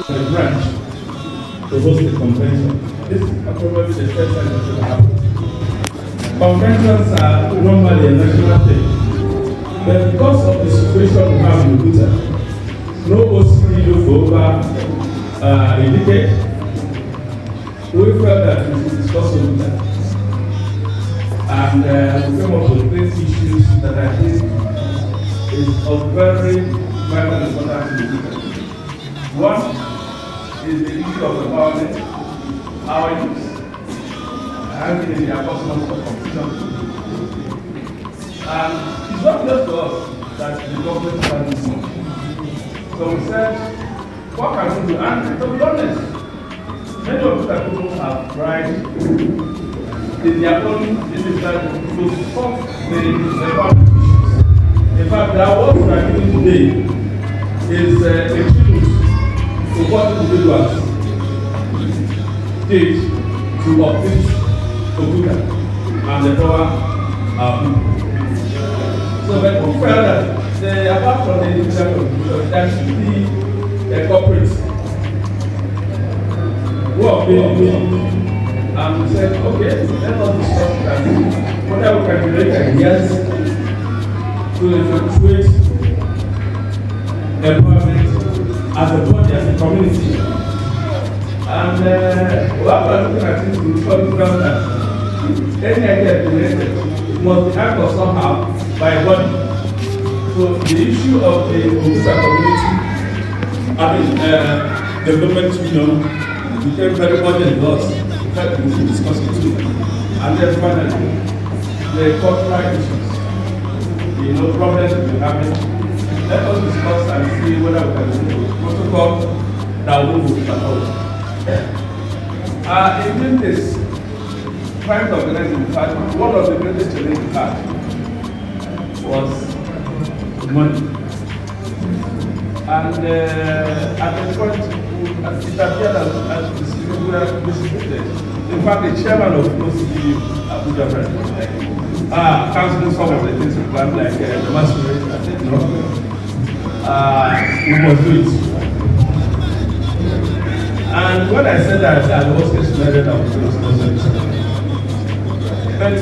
The branch to host the convention. This is probably the first time that will happen. Conventions are normally a national thing, but because of the situation we have in Abuja, no OCDU for over a decade, we felt that we should discuss Abuja. And we came up with 3 issues that I think is of very vital importance to Abuja. One is the issue of empowerment, our youth, having the apostles of competition. And it's not just to us that the government has this money. So we said, what can we do? And to be honest, many of the people have tried in their own discipline to solve the empowerment issues. In fact, the award we are giving today is a tribute to what individuals did to uplift Abuja and the power of people. So when we felt that apart from the individual contribution, there should be a corporate work being done. And we said, okay, let us discuss that. Whatever we can generate ideas to effectuate empowerment as a body, as a community. And what we are looking at is to found that any idea generated must be anchored somehow by a body. So the issue of the Abuja community, development union became very urgent to us. In fact, we should discuss it too. And then finally, the cultural issues, problems we're having. Let us discuss and see whether we can do protocol that will move forward. In doing this, trying to organize in fact, one of the greatest challenges we had was money. And at the point, it appeared as distributed. In fact, the chairman of OCDU, Abuja, canceling some of the things we planned, like the masquerade. I said, no. We must do it. And when I said that, I was excited about the responsibility. But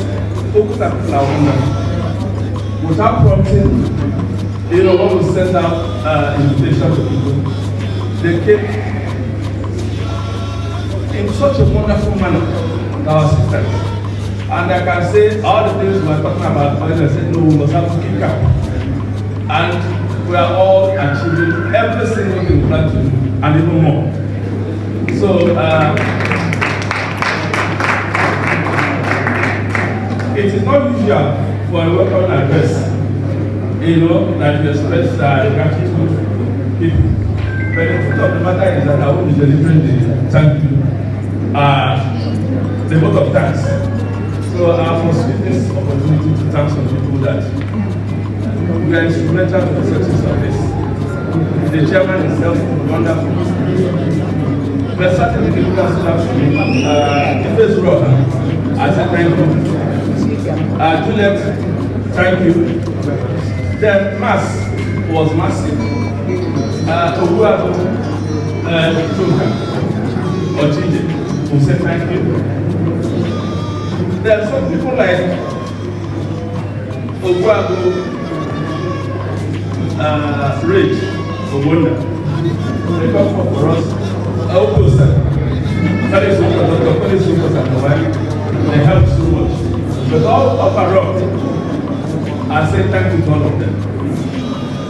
focus on people without prompting, when we send out invitation to people, they came in such a wonderful manner, our sisters. And I can say all the things we were talking about, I said, no, we must have to keep up. And we are all achieving every single thing we plan to do, and even more. So it is not usual for a welcome address, that you express gratitude to people. But the truth of the matter is that I will be delivering the thank you, the vote of thanks. So I must use this opportunity to thank some people that we are instrumental to the success of this. The chairman himself is wonderful. But certainly the people that stood up to me, the first row, I said thank you. Juliet, thank you. The mass was massive. Obuago, Tunka, Ochije, who said thank you. There are some people like Obuago, Rich, Obunda. They come for us. Obusa, that is what Dr. They help so much. But all overall, I say thank you to all of them.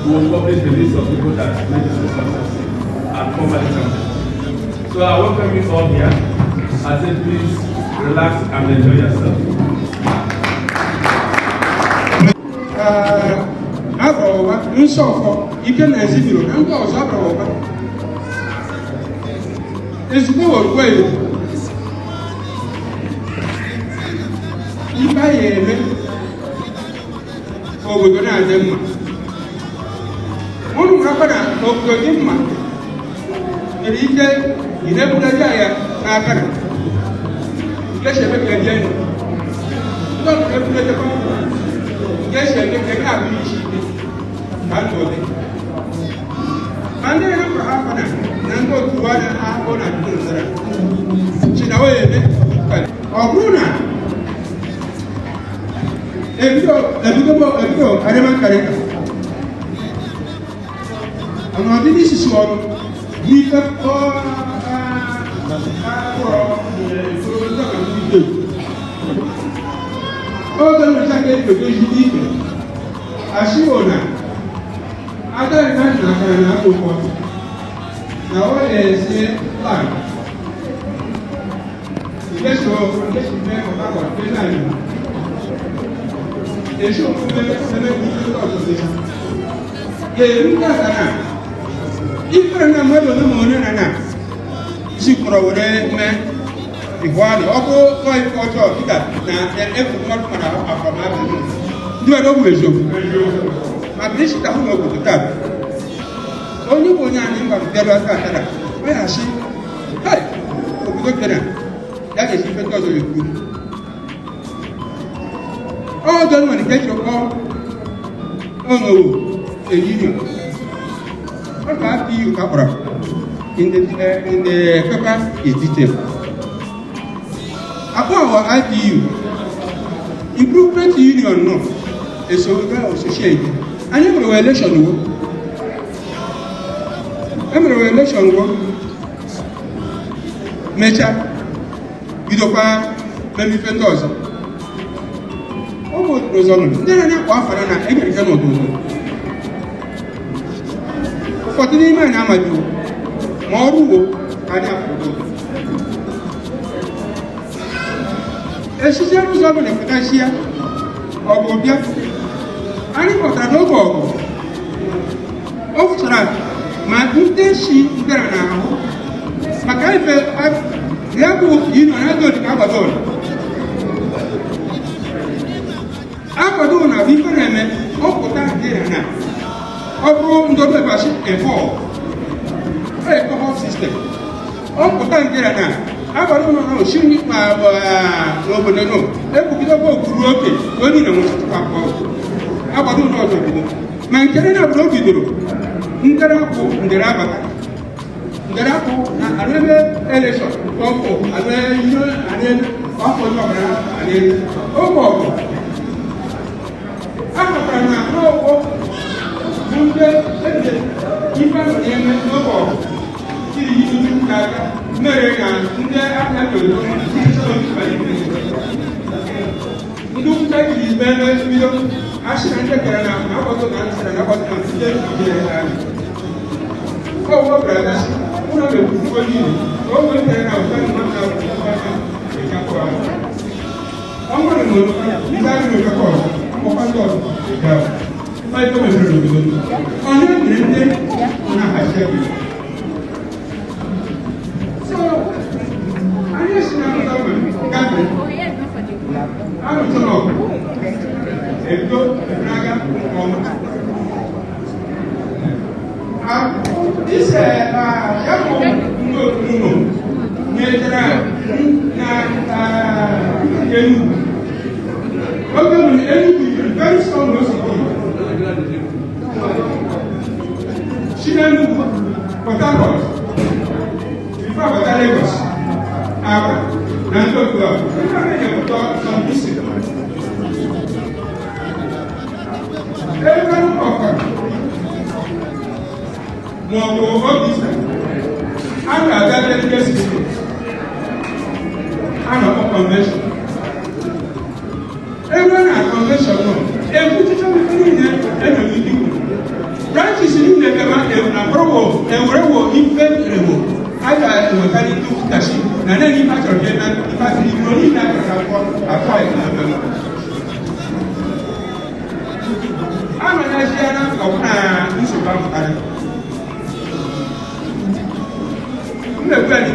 We will publish the list of people that made this success and formally champions. So I welcome you all here. I say please relax and enjoy yourself. You can exhibit and go it's good way. If I am over the night, one rapper of the Dimma, and he said, you never die. Yes, I make a gen. Not every day. Yes, I make a happy. And then I have and go to one and half on a dinner. She now or Bruna. If you go, I never carry it. And I did this is one. We up all the time because you need it. As you know, I don't know. Now, what is the plan? Let's go, let's make a back of the line. They show if I am not the morning and she probably meant if one or going for that, and every one from my do I always do? My dish is over the tap. Only one young man where I see. Hey, look at that. That is because of you. All done when you get your call. Oh no, a union. What about you, Capra? In the paper is detailed. About our IPU, improvement union no, is so well associated. And every election work. Every election work. Mecha, Vidopa, maybe Fentos. Almost resolved. Then I have one and I cannot do. For the name and Amadu, more I have to do. As she said, was over the Potasia or Bobia. I got a no go. Over my intention there now. Macafe, Yabu, you know, I go to Abadon. Abadon, we can remember, oh, that day now. Oh, don't ever ship a ball. A cohort system. Oh, that day now. Abadon, she need my no. They could be about to go in a most to come. Abadon, no, my Canada broke it. Ndarapo, another election, and then offer and then oh, after no, Oh, brothers, náà lè kú fún ojú yìí ó wọ́n ń tẹ̀lé náà fẹ́ ní wọ́n náà wọ́n náà ìjápọ̀ àwọn. ọmọ rẹ̀ ló ń sáré ló kẹ́kọ̀ọ́ ọkọ̀ tó ìjà wọ́n tó wọ́n lò lò ọ̀nà ìrìndé wọn náà àṣẹ mi. so ayé sinmi àwọn ọmọ gàgbé àwọn tó lọ ètò ìfúnágá ọmọ. This young woman, very strong she then moved Port Harcourt before Port Lagos. Nanto club. Some music. Everyone offered. More of this time. I'm not that yesterday. I'm not a convention. Everyone at convention, no. Every teacher will be in there, and we do. Branches in the Kama, and Provo, and Revo, in February. I got a mechanic to Tashi, and then he passed again, and he passed the money that I tried. I'm a Nigerian of this about the very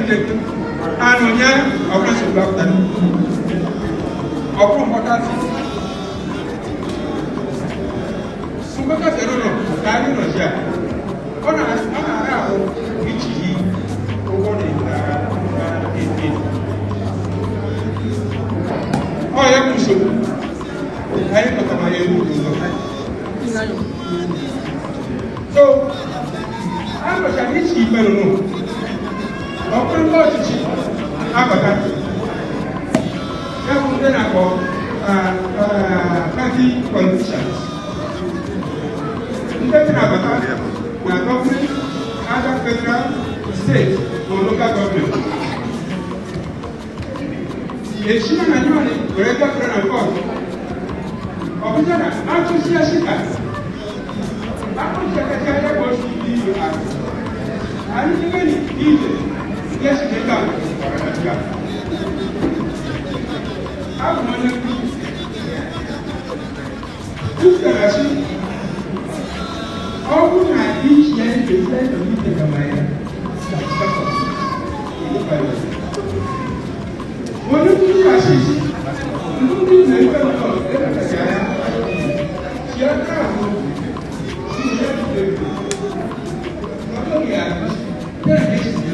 Anonia of Russian doctor of Pompotas. Subakas, I don't know, I don't know, yeah. On a which he over in oh, yeah, I don't know my so, I'm a Chinese people. Ọkùnrin bọ́ ọ̀tìtì àbàtà ẹ̀kùn tẹ́ nà kọ́ party politicians ndé tí nà àbàtà nà government other federal state or local government èsì nà nà nyọ́ ni wẹ̀rẹ̀ dọ́kítà nà kọ́ ọ̀bùsọ̀ nà àtúnṣe ẹ̀ṣìkà àtúnṣe ẹ̀ṣìkà ẹ̀kọ́ sí ìlú àti àyíké ní ìlú. Yes, they can. How many who can I see? How would I each year decide to meet the Gamaya? What do you assist? You don't need to go to the Gaya. She had come. She had to do it. Not only I there is the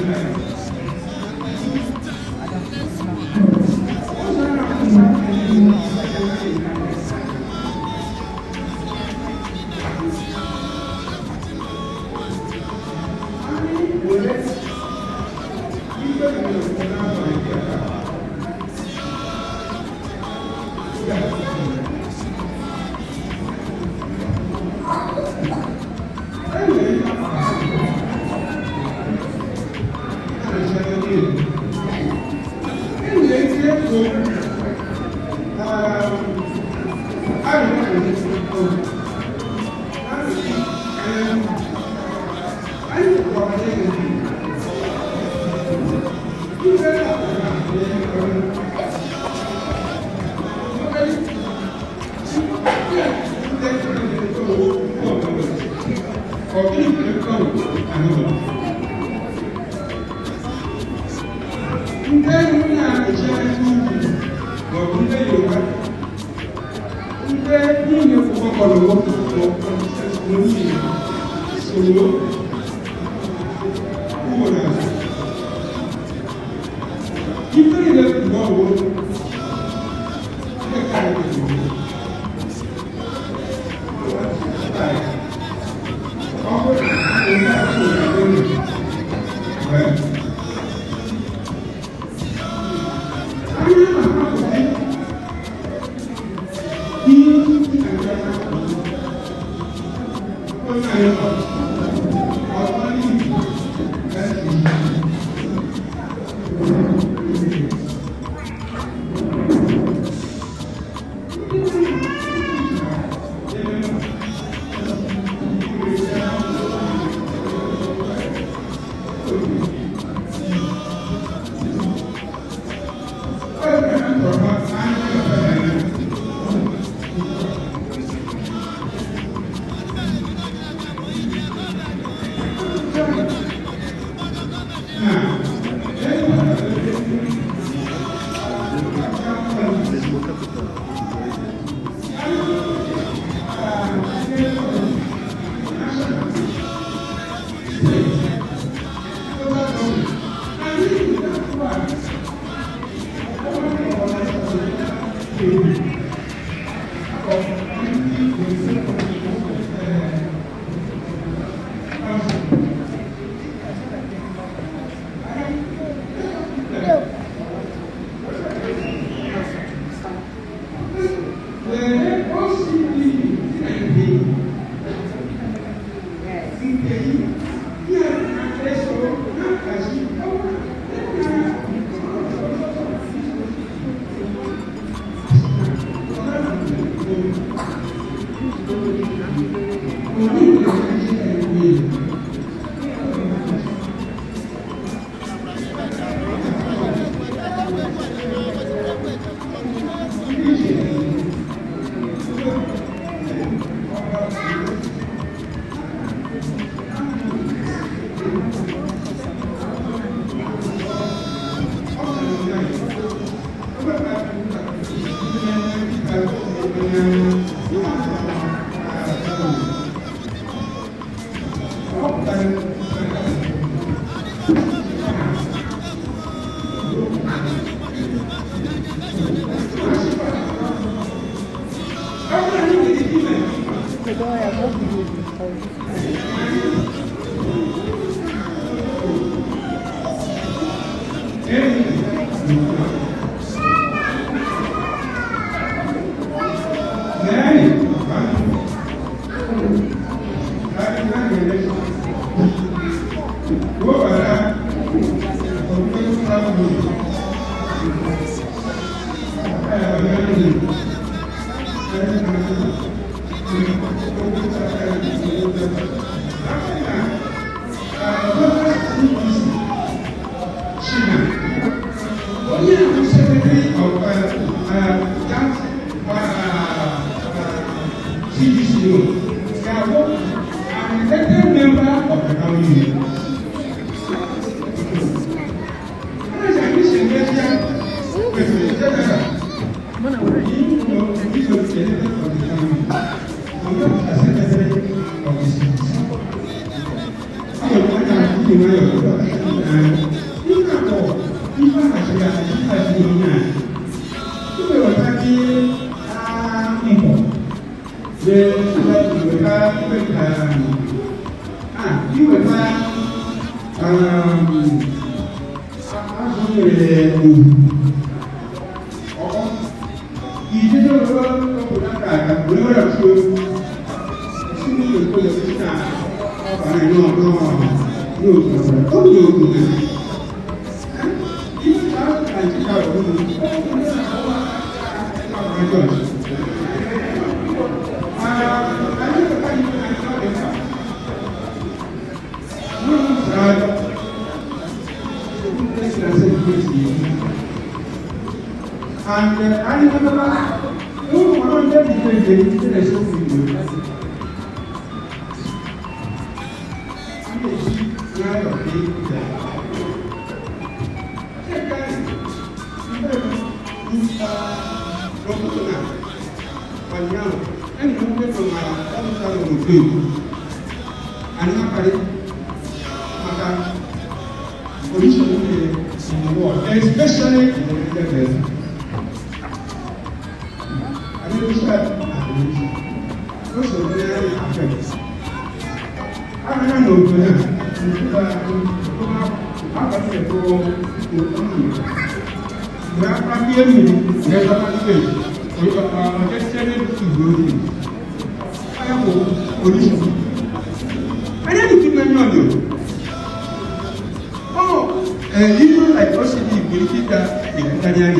Even like OCDU, believe that the Italian.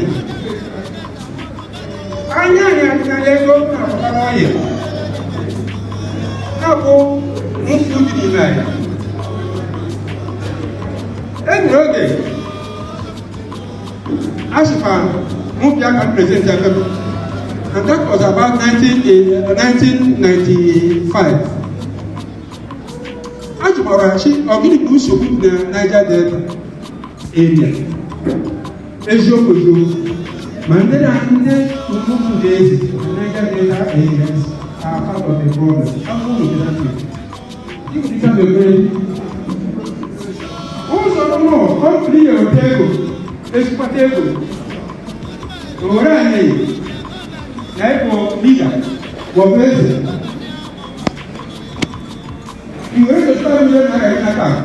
I know that go now. Now, most of the night. And okay, as if I moved back and presented, and that was about 1995. Ajumara, she organic Bush of the Niger Delta. area. Ejokojo, Mandela and the Mumu days, Niger Delta areas are part of the problem. How will you do that? You become a very also more, how clear your table, Espatego. Orani, Naipo leader, Wabese. You read the story that I have.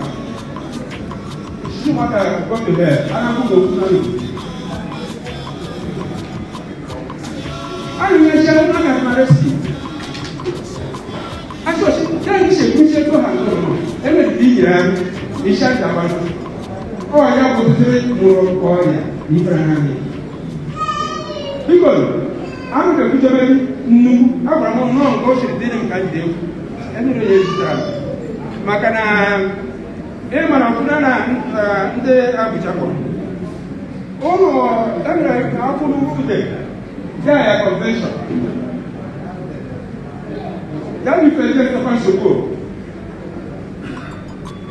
She might have got to there. I don't know. I shall not have mercy. I thought that is a good to have. Every year, he shall have. Oh, I have to do it more for you. Because I'm the good no, Abraham, no, go to dinner and do. And Makana, Emma, the Abuja. Oh, that's right. How could you do that? Yeah, convention. That is the first to go.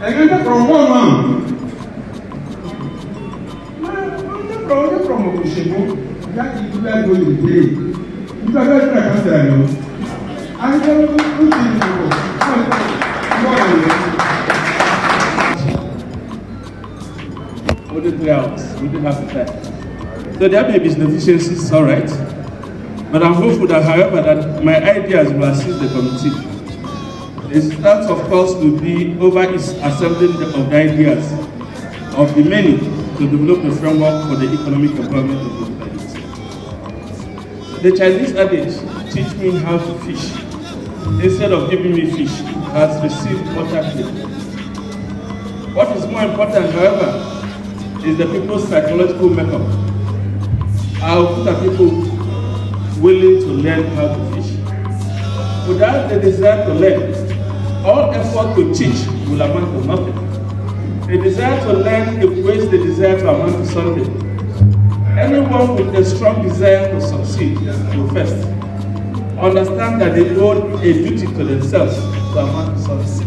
And then from one man. From Oshimo, that is where going to be. You can let that answer. I don't know. Only 3 hours. We didn't have the time. So there may be deficiencies, all right. But I'm hopeful that, however, that my ideas will assist the committee. The start, of course, will be over its assembling of the ideas of the many to develop a framework for the economic empowerment of the youth. The Chinese adage, teach me how to fish, instead of giving me fish, has received water play. What is more important, however, is the people's psychological makeup. How are people willing to learn how to fish? Without the desire to learn, all effort to teach will amount to nothing. The desire to learn equates the desire to amount to something. Anyone with a strong desire to succeed will first understand that they owe a duty to themselves to amount to success.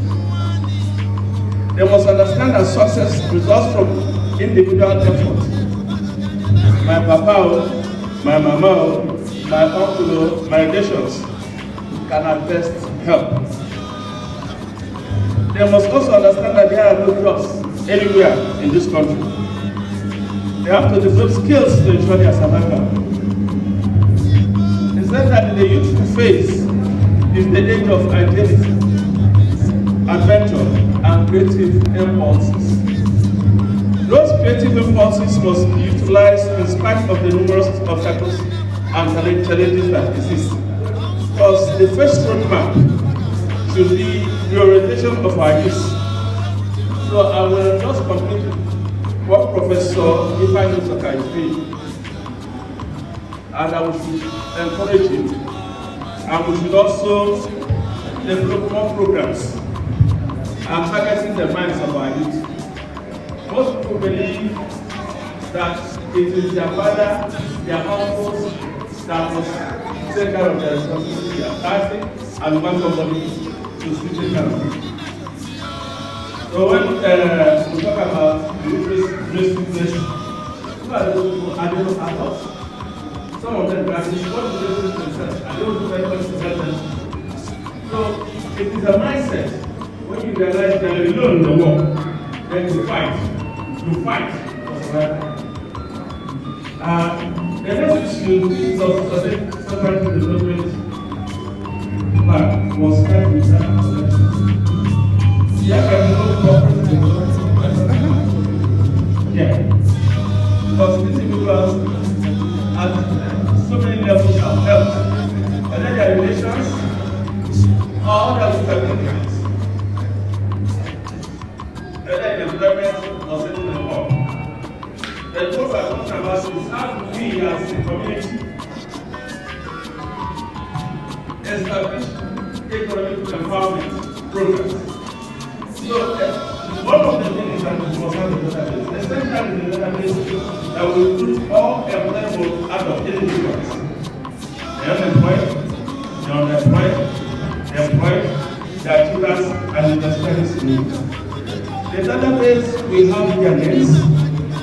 They must understand that success results from individual effort. My papa, my mama, my uncle, my relations can at best help. They must also understand that there are no jobs anywhere in this country. They have to develop skills to ensure their survival. It's said that the youthful phase is the age of identity, adventure, and creative impulses. Those creative impulses must be utilized in spite of the numerous obstacles and challenges that exist. Because the first roadmap should be the orientation of our youth. So I will just complete what Professor Ifeanyi Uzoka is doing. And I would encourage him. And we should also develop more programs and targeting the minds of our youth. Most people believe that it is their father, their uncles that must take care of their responsibility, their party, and want somebody to take care of it. So when we talk about the race, who are those people? Are they not adults? Some of them practice what is the race themselves, and they will do very much to help them. So it is a mindset when you realize that you're alone in the war, then you fight. You fight for survival. The next issue is society development plan was started with that connection. Yeah, because individuals at so many levels of health, whether their relations or their communities, whether in employment or setting them up. The goal I'm talking about is how we as a community establish economic empowerment programs. So one of the things that we must have in the database, essentially the database that will include all employable adult individuals. The unemployed, the unemployed, the employed, the achievers, and the specialists in need. The database will have their names,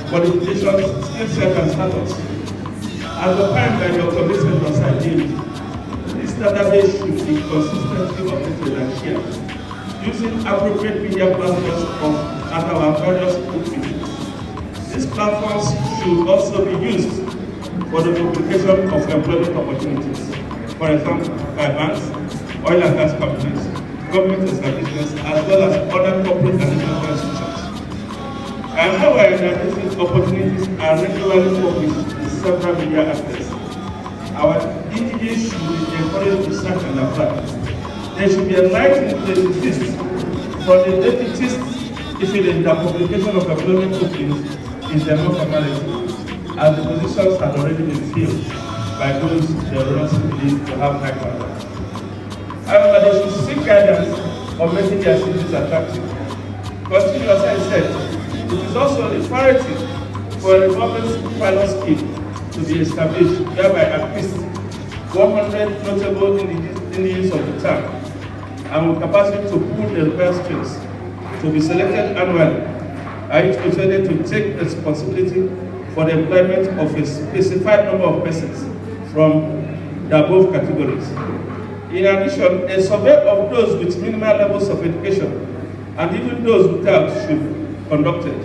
qualifications, skill set, and status. As defined by the authorization of ideology, this database should be consistently updated and shared, using appropriate media platforms at our various footprints. These platforms should also be used for the publication of employment opportunities, for example, by banks, oil and gas companies, government establishments, as well as other corporate and international institutions. And however, these opportunities are regularly published in several media outlets. Our individuals should be encouraged to search and apply. There should be a enlightened desist from the defeatist feeling that publication of employment openings is the more formality, as the positions had already been filled by those they erroneously believe to have high quality. However, they should seek guidance on making their CVs attractive. Continue, as I said, it is also imperative for a revolving pilot scheme to be established, whereby at least 100 notable individuals of the term and with capacity to pull the required strings to be selected annually are each persuaded to take responsibility for the employment of a specified number of persons from the above categories. In addition, a survey of those with minimal levels of education and even those without should be conducted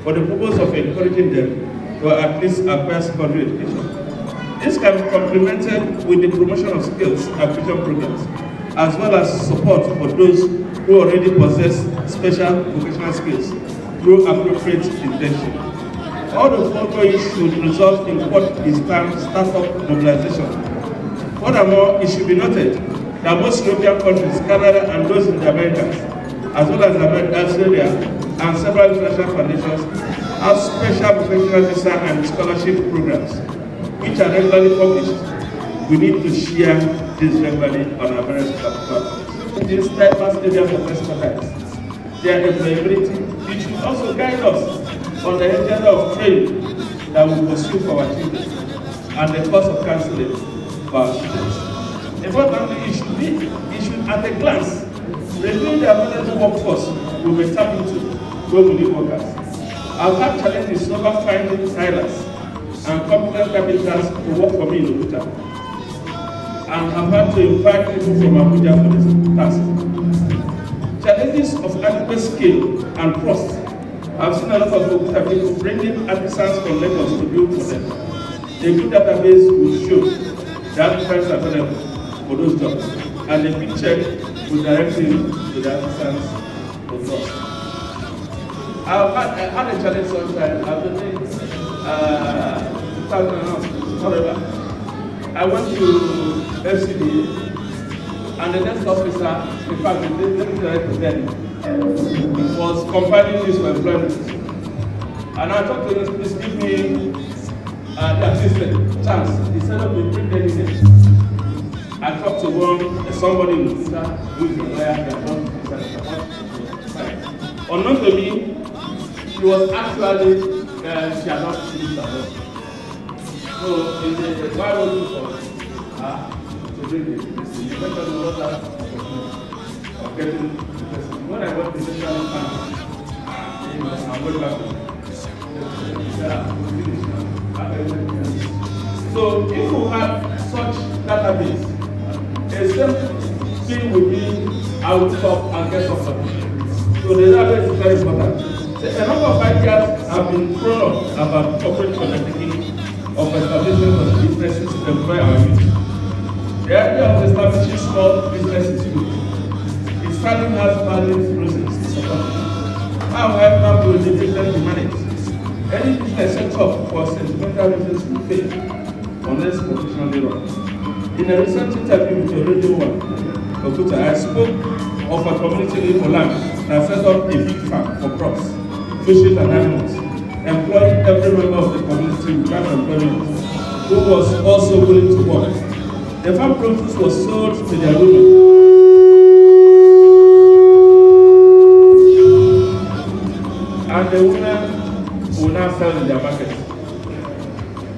for the purpose of encouraging them to at least acquire secondary education. This can be complemented with the promotion of skills acquisition programs, as well as support for those who already possess special vocational skills through appropriate internship. All the foregoing should result in what is termed startup mobilization. Furthermore, it should be noted that most European countries, Canada and those in the Americas, as well as Australia and several international foundations, have special vocational visa and scholarship programs, which are regularly published. We need to share this regularly on our various platforms. These diverse areas of expertise, their employability, it should also guide us on the agenda of training that we pursue for our children and the course of counseling for our students. Importantly, it should at a glance review the available workforce we will tap into where we need workers. I've had challenges over finding silence and competent capitals to work for me in Abuja, and I've had to invite people from Abuja for this task. Challenges of adequate skill and trust. I've seen a lot of people bringing artisans from Lagos to build for them. A good database will show that applicants are available for those jobs, and a big check will direct you to the artisans for trust. I had a challenge sometime. I was doing I went to OCDU, and the next officer, in fact, the deputy director then, was compiling this for employment. And I talked to him, please give me the assistant chance. He said, "Oh, we bring them in." I talked to somebody who is a lawyer, unknown to me, she was actually, she had not finished her work. So, in the Bible to bring this, you went on the water of getting the person. When I got the national family, I went back to so, if you have such database, a simple thing would be I would stop and get something. So, the database is very important. A number of ideas have been thrown up about corporate connectivity of establishment of businesses to employ our youth. The idea of establishing small businesses is good. It certainly has valid reasons to support it. However, will the business be managed? Any business set up for sentimental reasons will fail unless professionally run. In a recent interview with the Radio 1, Obuja, I spoke of a community in Holland that set up a big farm for crops, fishes and animals, employing every member of the community without employment, who was also willing to work. The farm produce was sold to their women. And the women will now sell in their market.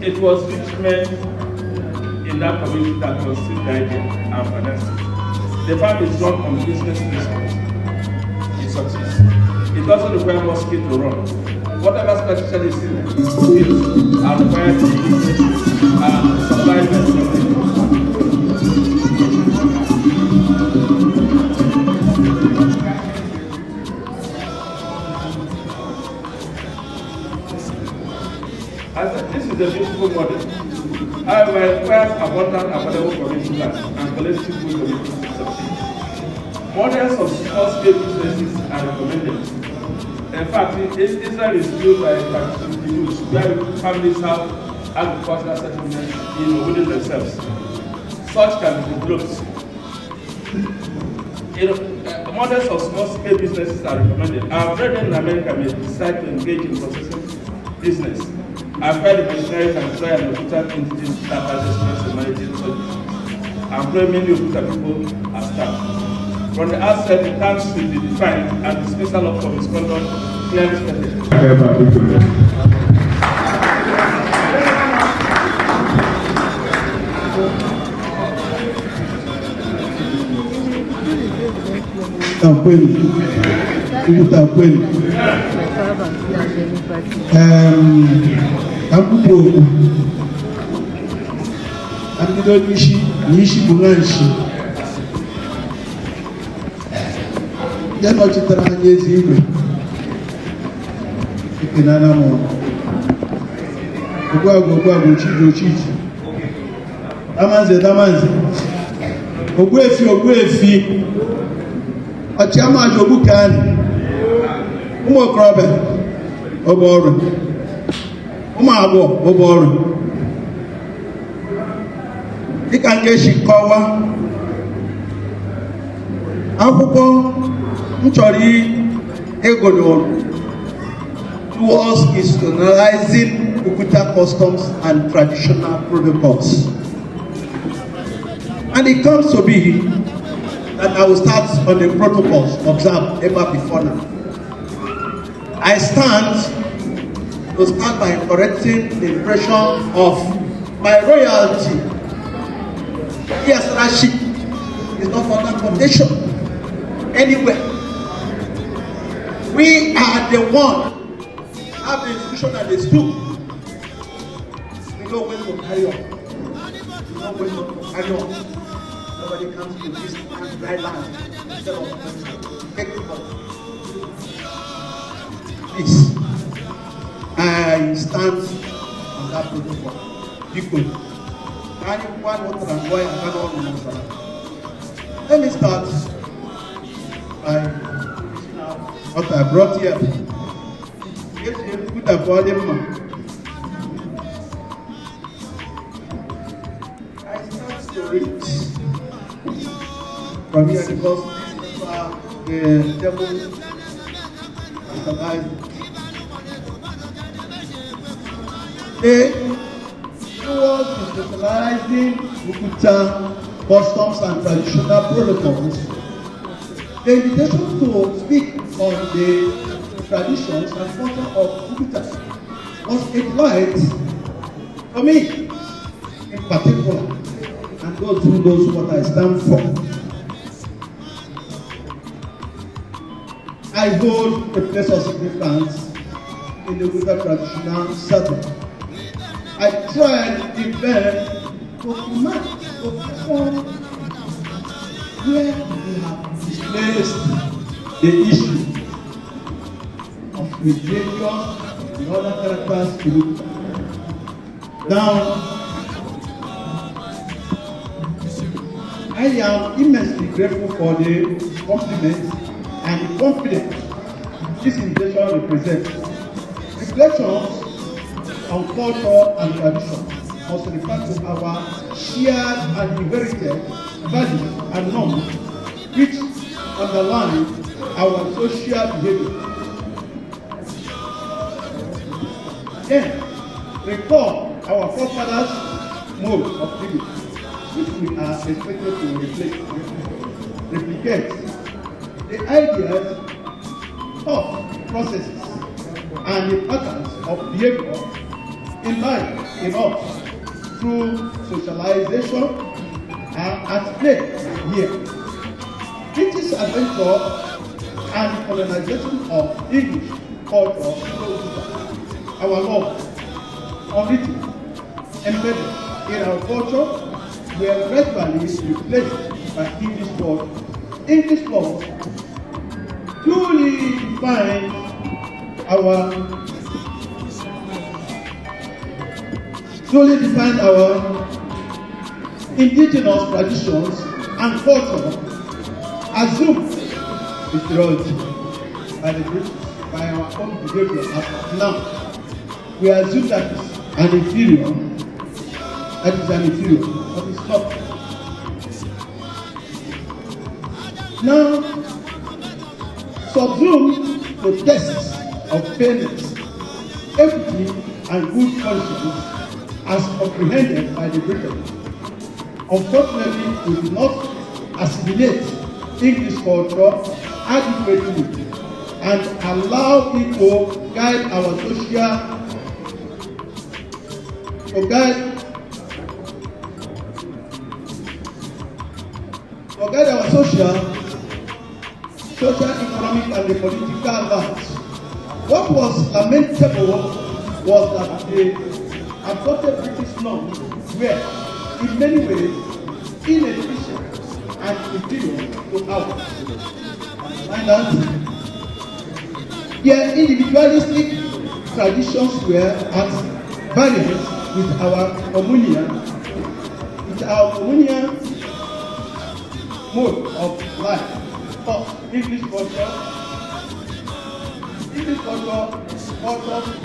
It was rich men in that community that conceived the idea and financed it. The farm is run on business principles. It succeeds. It doesn't require more skill to run. whatever specialists in it are required to use and supply them. This is a beautiful model. However, it requires abundant available community land and collective community to succeed. Models of small-scale businesses are recommended. In fact, Israel is built by OCDU, where families have agricultural settlements within themselves. Such can be developed. Models of small-scale businesses are recommended. Our brethren in America may decide to engage in processing business. I've heard the missionaries and try and Obuja entities that has experience in managing such. I'm praying many Obuja people are staff. From the outset, the terms will be defined and dismissal of misconduct clearly stated. Abuja, Abuja nishi bunganshi. Jana chitara hanyezi iwe. Ikinana mo. Ogwago chiji. Damanze. Ogwefi. Achama ajobukani. Umo krobe. Oboru. Oboru. Dịka nke shikọwa akwụkwọ m chọrọ ịgụrụ towards institutionalizing Obuja customs and traditional protocols. And it comes to be that I will start on the protocols observed ever before now. I stand by correcting the impression of my royalty. Yes, Rashid is not for that condition anywhere. We are the one have the institution that they stood. We know when to carry on. We know when to carry on. Nobody comes to this dry land instead of taking off. Please, I stand on that protocol. Equally. Let me start by what I brought here. I start to read from here because the devil towards institutionalizing Obuja customs and traditional protocols, the invitation to speak on the traditions and culture of Obuja was a delight for me in particular, and those who knows what I stand for. I hold a place of significance in the Obuja traditional setting. I tried the best to match the form where we have displaced the issue of religion and other characters to look at. Now, I am immensely grateful for the compliments and the confidence this invitation represents. Reflections on culture and tradition must refer to our shared and inherited values and norms which underline our social behavior. Then, recall our forefathers' mode of living, which we are expected to replicate the ideas, thought processes, and the patterns of behavior in life, in us, through socialization and at play here. British adventure and colonization of English culture our laws, unwritten, embedded in our culture, were gradually replaced by English laws. English laws truly define our indigenous traditions and culture, assumed inferiority by the British, by our own behavior as of now. We assume that is an inferior, but it's not. Now, subsumed to tests of fairness, equity, and good conscience as comprehended by the British. Unfortunately, we do not assimilate English culture adequately and allow it to guide our social economic, and the political lives. What was lamentable was that the adopted British norms were, in many ways, inefficient and inferior to ours. And that their individualistic traditions were at variance with our communion mode of life. But English culture's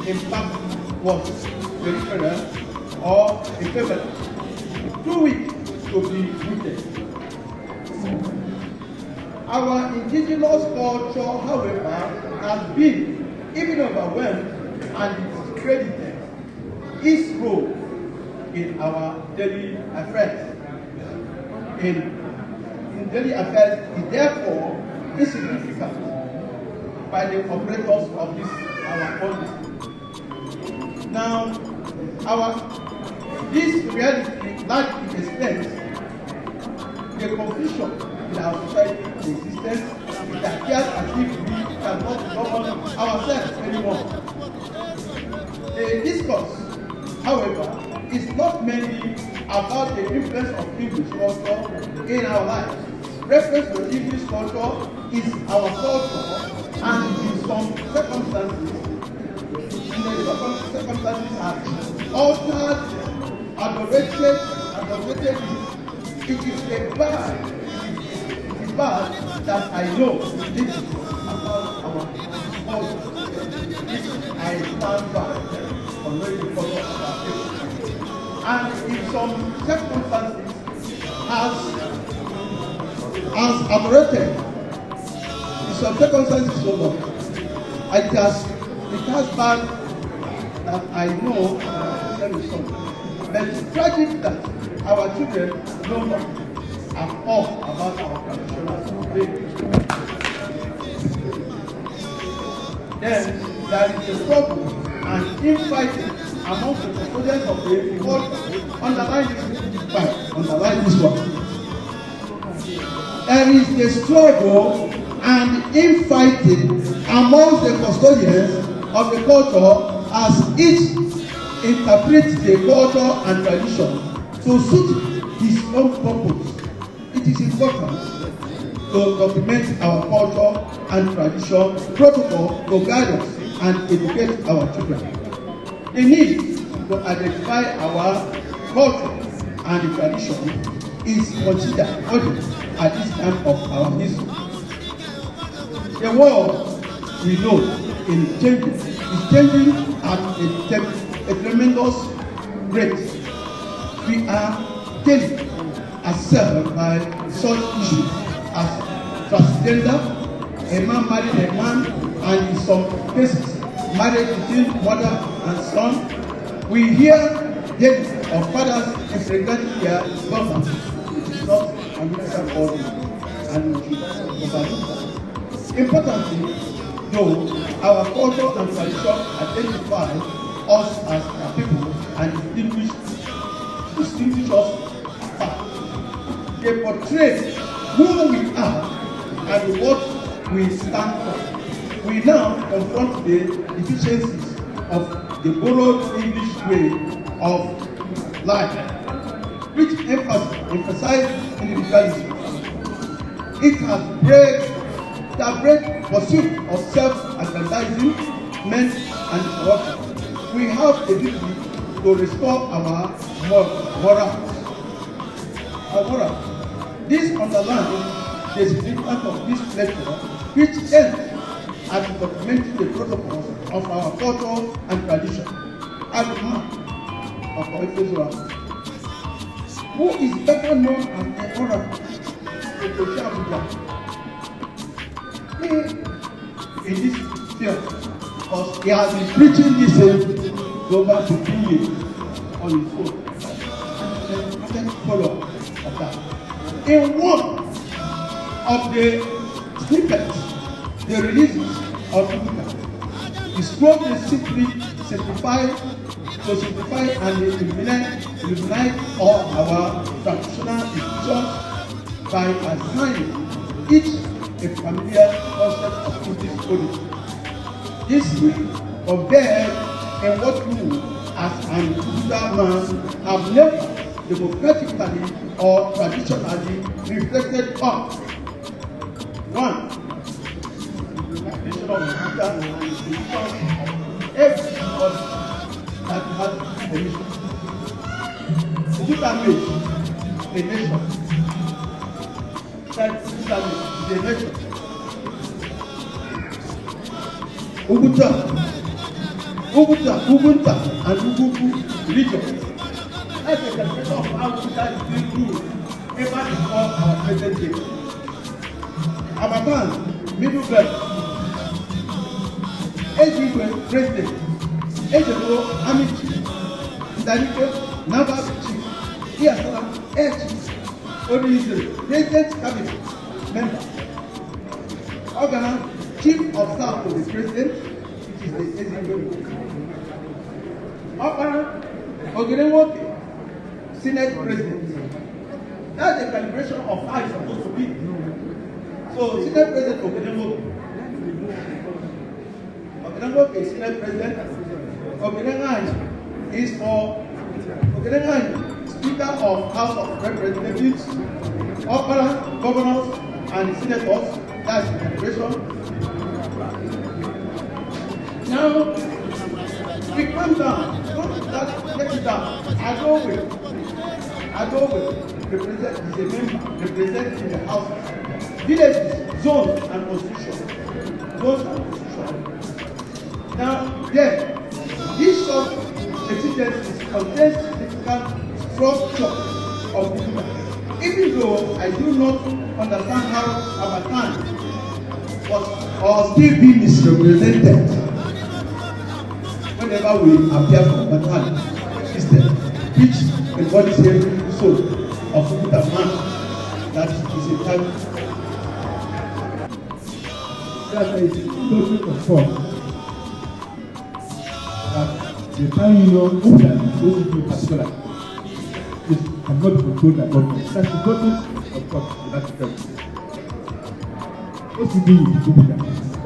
impact was peripheral or ephemeral, too weak to be rooted. Our indigenous culture, however, has been even overwhelmed and discredited its role in our daily affairs. In daily affairs is therefore insignificant by the operators of this our policy. Now, this reality largely explains the confusion in our society existence. It appears as if we cannot govern ourselves anymore. The discourse, however, is not mainly about the influence of English culture in our lives. Reference to English culture is our culture, and in some circumstances are altered, adulterated. It is a bad that I know this is about our culture. This I stand by on the culture of our people. And in some circumstances has adulterated. In some circumstances so much. It has bad that I know there is something. But it's tragic that our children know not at all about our traditional language. Then there is a struggle and infighting among the custodians of the culture. Underline this one. There is a struggle and infighting among the custodians of the culture as each interprets the culture and tradition to suit his own purpose. It is important to document our culture and tradition protocol to guide us and educate our children. The need to identify our culture and the tradition is considered urgent at this time of our history. The world we know is changing at a tremendous rate. We are daily assailed by such issues as transgender, a man married a man, and in some cases, marriage between mother and son. We hear daily of fathers impregnating their daughters. It is not a medical body, and we should overlook that. Importantly, though, our culture and tradition identify us as a people and distinguish us apart. They portray who we are and what we stand for. We now confront the deficiencies of the borrowed English way of life, which emphasizes individualism. It has bred pursuit of self-aggrandizing men and corruption. We have a duty to restore our moral. This underlines the significance of this lecture, which aims at documenting the protocols of our culture and tradition. Abuja of Abuja, who is better known as the oracle of Abuja, in this field, because he has been preaching this for over 15 years on his own. And follow of that. In one of the snippets, the releases of Abuja, he strove to simplify and eliminate all our traditional institutions by assigning each a familiar concept of English origin. This will convey in what you, as an Abuja man, have never democratically or traditionally reflected on. 1. The nation of Abuja is the son of everybody that has a mission. Abuja means a nation. That Abuja means is a nation. Ubuntu, and Ububu region. That's a definition of how Abuja is being ruled ever before our present day. Abadan, Middle Belt, Ejigwe President, Ejigwe Army Chief, Ndanike Naval Chief, Iyasara Air Chief, Odinizere President Cabinet Member, Ogana Chief of Staff of the President, which is the Ejigwe. Okara Ogenewoke, Senate President. That's the calibration of how it's supposed to be. So, Senate President Ogenewoke is Senate President. Ogenewoke is for Speaker of House of Representatives, Okara Governors and Senators. That's the calibration. Now, we come down. Take it down. Adobe represent is a member representing the House. Villages, zones and constitution. Now, this short existence contains significant structure of the human. Even though I do not understand how Abadan was or still be misrepresented whenever we appear from Abadan system, which embodies every soul of the man that is a time. That is totally confirmed that the town union movement, OCDU in particular, cannot be controlled by government. That's the bottom of top of that system. OCDU is Abuja.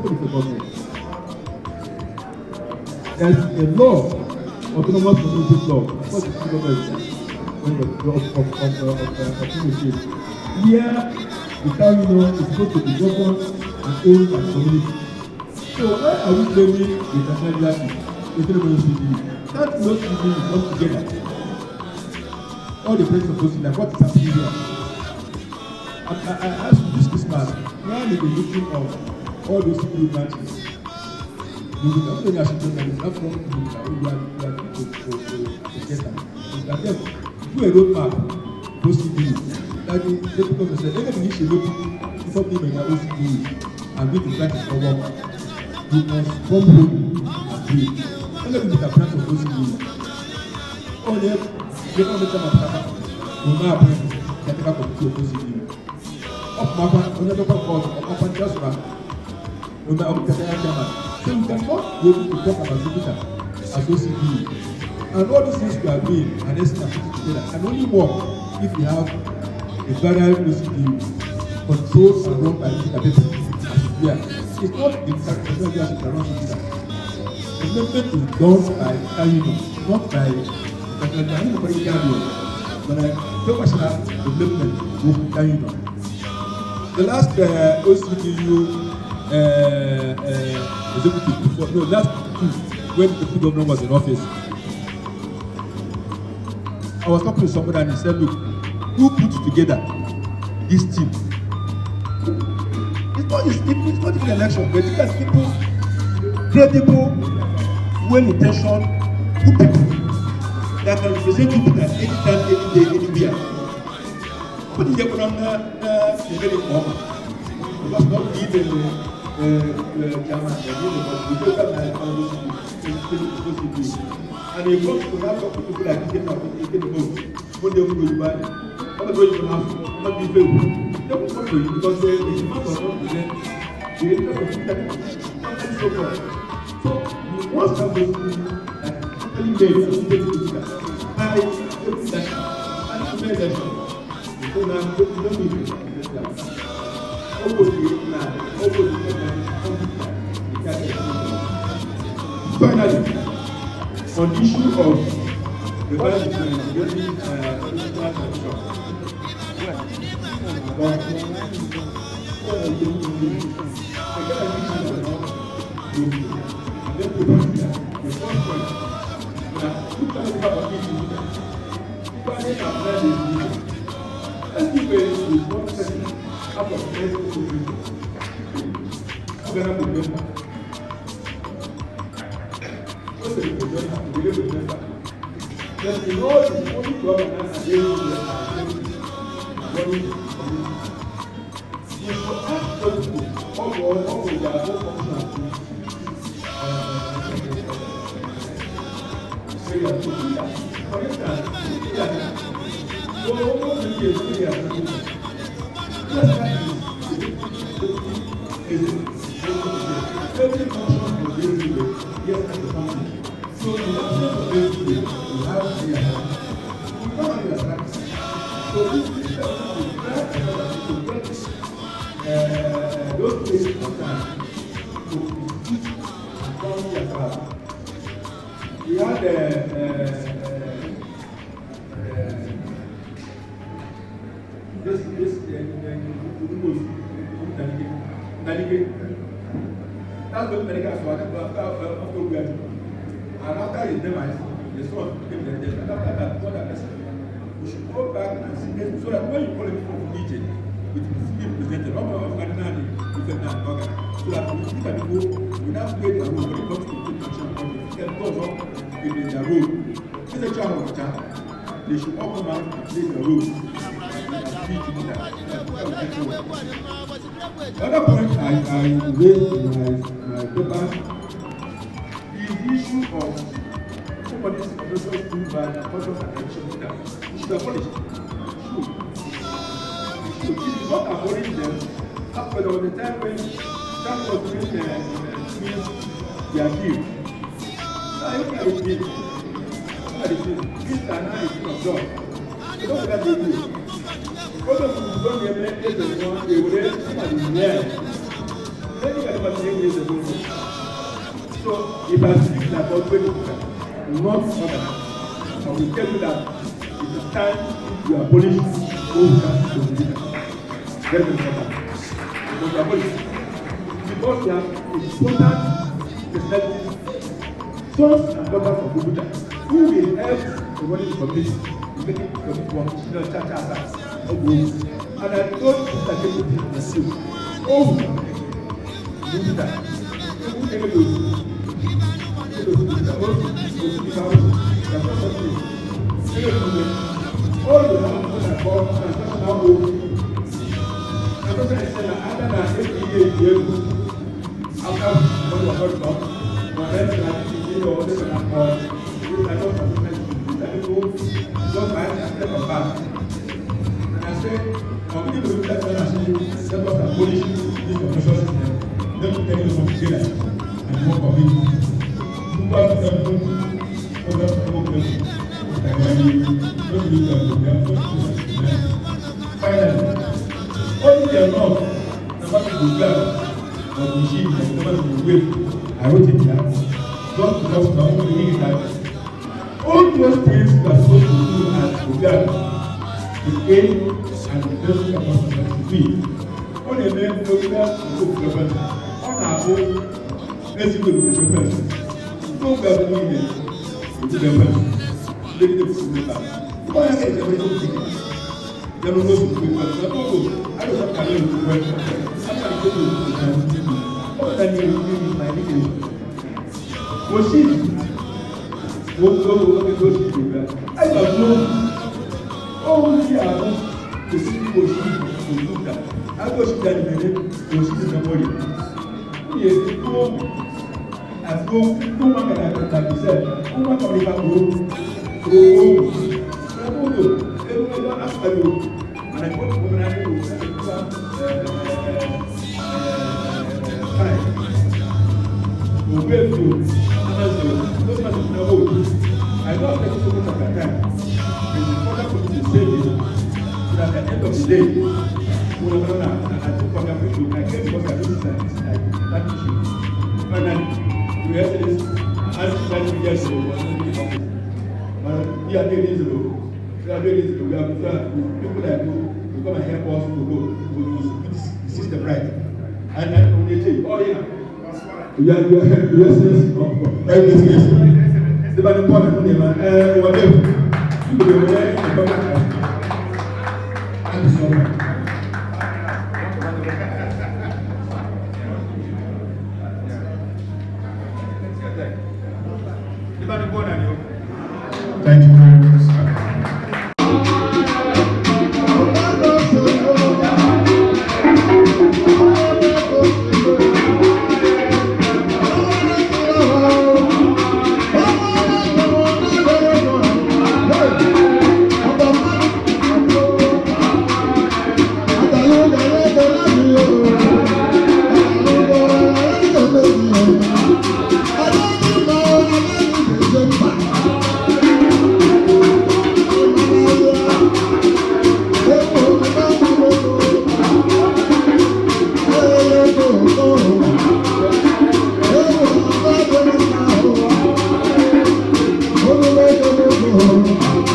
What is the government? There's a law, autonomous community law, what is the government? Here, the town union is supposed to be governed and owned by the community. So why are we blaming the nationality? That no CDU is come together. All the places of those like what is happening here? I asked you this Christmas, why are they looking of all those CDU branches? You will not only actually tell them it's not from you are to get them. That them do a roadmap to CDU. Like the people say, they don't need to look before people in their OCDU and be the branches for work. You must come home and do it. Only with the branch of OCDU. Only the government of Kaka will not bring the technical committee of OCDU. Up Mapa, on the local court, up and just back. No matter what the chairman. So we cannot be able to talk about Abuja as OCDU. And all these things we are doing and let's put it together can only work if we have a variable OCDU controlled and run by the people as it were. It's not the technology as it runs Abuja. It's development is done by Kayino, not by nobody can do it. But professional development with Kayino. The last OCDU executive before, no, last two, when the deputy governor was in office, I was talking to somebody and he said, look, who put together this team? It's not even election, but you can people, credible, well-intentioned, good people that can represent people at any time, any day, anywhere. But in the economy, it's very common. Because not even the German, and they want to have people like this and they can vote. When they go to buy, all the way you have not be fair. They will come to you because they demand of not present the interest of people and so forth. So you must have those people that totally made and people to do that. By the election and the election. So now you don't need to do that. Finally, on the issue of the balance between getting political control, we had that's what medical after we had. And after his demise, the son became the death. And after that, what that person, we should go back and see them so that when you call him from DJ, it is still presented. Not of Cardinal, Defendant, Organ. So that we see that people will not play the role when it comes to good action. They can go up in their role. This is a child of a child. They should all come out and play the role. Another point I raised in my paper is the issue of somebody's professors doing bad and cultural attention to that. We should abolish it. If you not abolish them, after there was a time when some was doing their gift. Now look at the gift. Look at the gift. Gifts are now a thing of God. You don't look at the gift. Because of the one they made the one they were there, somebody there. Then you got about 10 years ago. So if I speak about 20%, not other, I will tell you that it is time you abolish all that to the leader. Very important. Because you abolish. Because they have important personalities, sons and daughters of Abuja, who will help the running community to make it work, cha-cha-cha. And I told Mr. Deputy the same. Oh, Minister, who take a look? All the people that call transnational work. The president said that other than every year, after what was not done, but then I think you know, they can afford, you can not supplement that people don't buy and step back. I said, I'm going to look at that and say, let us abolish this commercial system. Let me tell you something together and work on it. Finally, only the law, the money will go, but the machine, the money will wait. I wrote it down. Not because the only thing that all those things we are supposed to do as Abuja, the A and the basic capacity to B. On a man, Abuja, the government, on our own, let's go to the government. No government, the government, let them see the back. Why are they going to do it? They don't go to the government. I don't have to go to the government. I'm not going to do it. What can you do in my education? What's it? What's it? I don't know. Oh, yeah, the city was to do that. I was that in the body. Yes, I go, no one can like you said, no one can even go. Everybody ask you, and I go to women and I I don't take so much of the time. And the other people to say this, so that at the end of the day, I took on the issue. I came because I don't that issue. Finally, we have this as 20 years ago, was in the office. But we are doing this ago. We are doing this ago. We have people that do come and help us to go to the system right. And then when they say, oh yeah, we are everything. The bad important name, whatever. You will be there and come back. And so on. Thank you very much, sir. Oh,